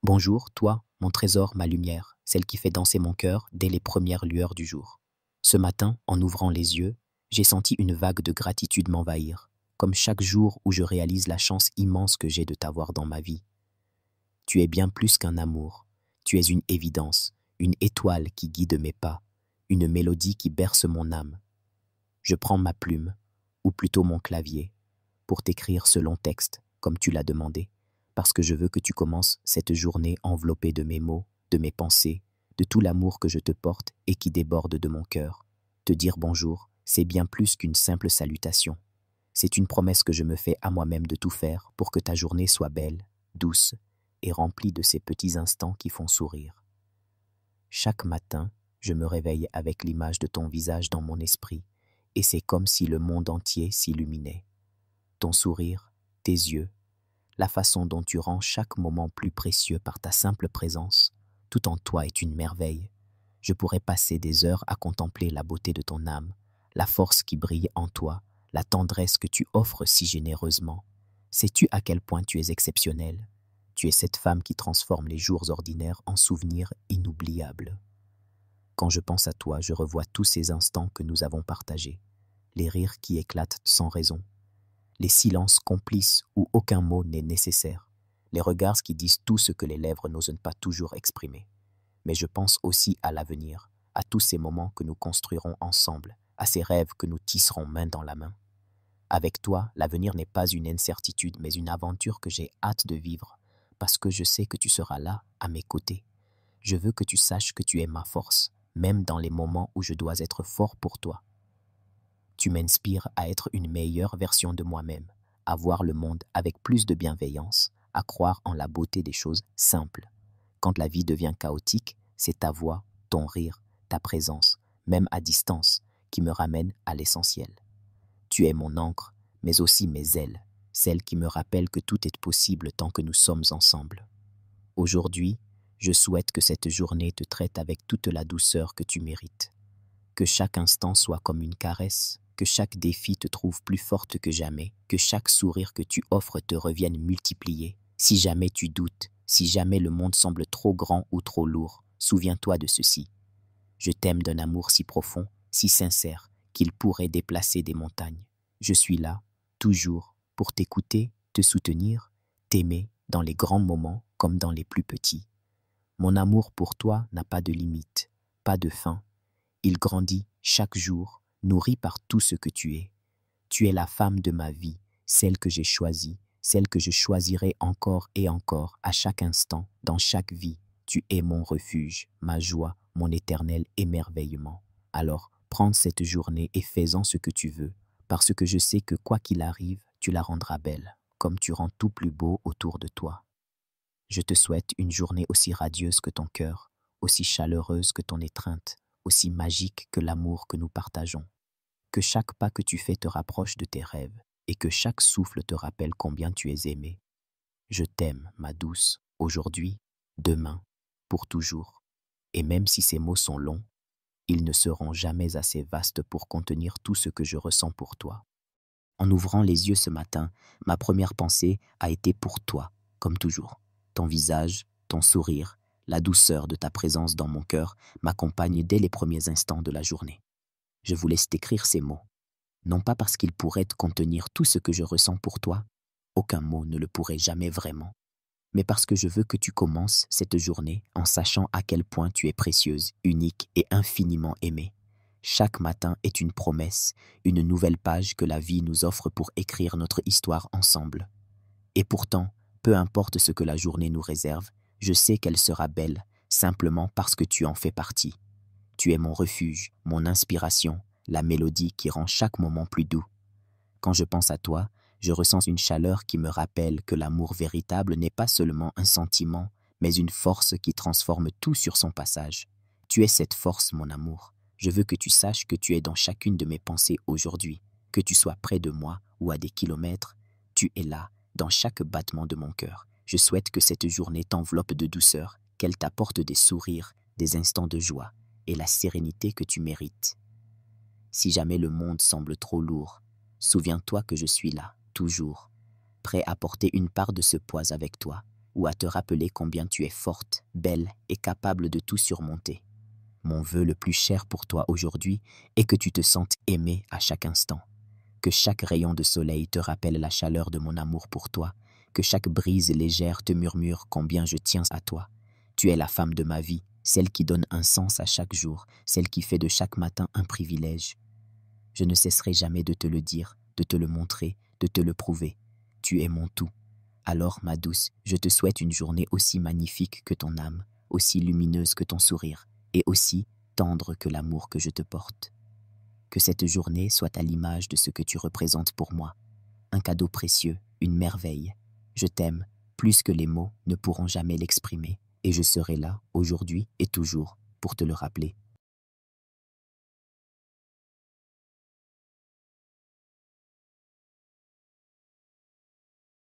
Bonjour, toi, mon trésor, ma lumière, celle qui fait danser mon cœur dès les premières lueurs du jour. Ce matin, en ouvrant les yeux, j'ai senti une vague de gratitude m'envahir, comme chaque jour où je réalise la chance immense que j'ai de t'avoir dans ma vie. Tu es bien plus qu'un amour, tu es une évidence, une étoile qui guide mes pas, une mélodie qui berce mon âme. Je prends ma plume, ou plutôt mon clavier, pour t'écrire ce long texte, comme tu l'as demandé, parce que je veux que tu commences cette journée enveloppée de mes mots, de mes pensées, de tout l'amour que je te porte et qui déborde de mon cœur. Te dire bonjour, c'est bien plus qu'une simple salutation. C'est une promesse que je me fais à moi-même de tout faire pour que ta journée soit belle, douce et remplie de ces petits instants qui font sourire. Chaque matin, je me réveille avec l'image de ton visage dans mon esprit, et c'est comme si le monde entier s'illuminait. Ton sourire, tes yeux, la façon dont tu rends chaque moment plus précieux par ta simple présence, tout en toi est une merveille. Je pourrais passer des heures à contempler la beauté de ton âme, la force qui brille en toi, la tendresse que tu offres si généreusement. Sais-tu à quel point tu es exceptionnelle? Tu es cette femme qui transforme les jours ordinaires en souvenirs inoubliables. Quand je pense à toi, je revois tous ces instants que nous avons partagés, les rires qui éclatent sans raison, les silences complices où aucun mot n'est nécessaire, les regards qui disent tout ce que les lèvres n'osent pas toujours exprimer. Mais je pense aussi à l'avenir, à tous ces moments que nous construirons ensemble, à ces rêves que nous tisserons main dans la main. Avec toi, l'avenir n'est pas une incertitude, mais une aventure que j'ai hâte de vivre, parce que je sais que tu seras là, à mes côtés. Je veux que tu saches que tu es ma force, même dans les moments où je dois être fort pour toi. Tu m'inspires à être une meilleure version de moi-même, à voir le monde avec plus de bienveillance, à croire en la beauté des choses simples. Quand la vie devient chaotique, c'est ta voix, ton rire, ta présence, même à distance, qui me ramène à l'essentiel. Tu es mon encre, mais aussi mes ailes, celles qui me rappellent que tout est possible tant que nous sommes ensemble. Aujourd'hui, je souhaite que cette journée te traite avec toute la douceur que tu mérites. Que chaque instant soit comme une caresse, que chaque défi te trouve plus forte que jamais, que chaque sourire que tu offres te revienne multiplié. Si jamais tu doutes, si jamais le monde semble trop grand ou trop lourd, souviens-toi de ceci. Je t'aime d'un amour si profond, si sincère, qu'il pourrait déplacer des montagnes. Je suis là, toujours, pour t'écouter, te soutenir, t'aimer dans les grands moments comme dans les plus petits. Mon amour pour toi n'a pas de limite, pas de fin. Il grandit chaque jour, nourri par tout ce que tu es. Tu es la femme de ma vie, celle que j'ai choisie, celle que je choisirai encore et encore, à chaque instant, dans chaque vie. Tu es mon refuge, ma joie, mon éternel émerveillement. Alors, prends cette journée et fais-en ce que tu veux, parce que je sais que quoi qu'il arrive, tu la rendras belle, comme tu rends tout plus beau autour de toi. Je te souhaite une journée aussi radieuse que ton cœur, aussi chaleureuse que ton étreinte, aussi magique que l'amour que nous partageons. Que chaque pas que tu fais te rapproche de tes rêves et que chaque souffle te rappelle combien tu es aimé. Je t'aime, ma douce, aujourd'hui, demain, pour toujours. Et même si ces mots sont longs, ils ne seront jamais assez vastes pour contenir tout ce que je ressens pour toi. En ouvrant les yeux ce matin, ma première pensée a été pour toi, comme toujours. Ton visage, ton sourire, la douceur de ta présence dans mon cœur m'accompagnent dès les premiers instants de la journée. Je vous laisse t'écrire ces mots, non pas parce qu'ils pourraient contenir tout ce que je ressens pour toi, aucun mot ne le pourrait jamais vraiment, mais parce que je veux que tu commences cette journée en sachant à quel point tu es précieuse, unique et infiniment aimée. Chaque matin est une promesse, une nouvelle page que la vie nous offre pour écrire notre histoire ensemble. Et pourtant, peu importe ce que la journée nous réserve, je sais qu'elle sera belle, simplement parce que tu en fais partie. Tu es mon refuge, mon inspiration, la mélodie qui rend chaque moment plus doux. Quand je pense à toi, je ressens une chaleur qui me rappelle que l'amour véritable n'est pas seulement un sentiment, mais une force qui transforme tout sur son passage. Tu es cette force, mon amour. Je veux que tu saches que tu es dans chacune de mes pensées aujourd'hui, que tu sois près de moi ou à des kilomètres, tu es là, dans chaque battement de mon cœur. Je souhaite que cette journée t'enveloppe de douceur, qu'elle t'apporte des sourires, des instants de joie et la sérénité que tu mérites. Si jamais le monde semble trop lourd, souviens-toi que je suis là, toujours, prêt à porter une part de ce poids avec toi. ou à te rappeler combien tu es forte, belle et capable de tout surmonter. Mon vœu le plus cher pour toi aujourd'hui est que tu te sentes aimée à chaque instant, que chaque rayon de soleil te rappelle la chaleur de mon amour pour toi, que chaque brise légère te murmure combien je tiens à toi. Tu es la femme de ma vie, celle qui donne un sens à chaque jour, celle qui fait de chaque matin un privilège. Je ne cesserai jamais de te le dire, de te le montrer, de te le prouver. Tu es mon tout. Alors, ma douce, je te souhaite une journée aussi magnifique que ton âme, aussi lumineuse que ton sourire, et aussi tendre que l'amour que je te porte. Que cette journée soit à l'image de ce que tu représentes pour moi. Un cadeau précieux, une merveille. Je t'aime, plus que les mots ne pourront jamais l'exprimer, et je serai là, aujourd'hui et toujours, pour te le rappeler.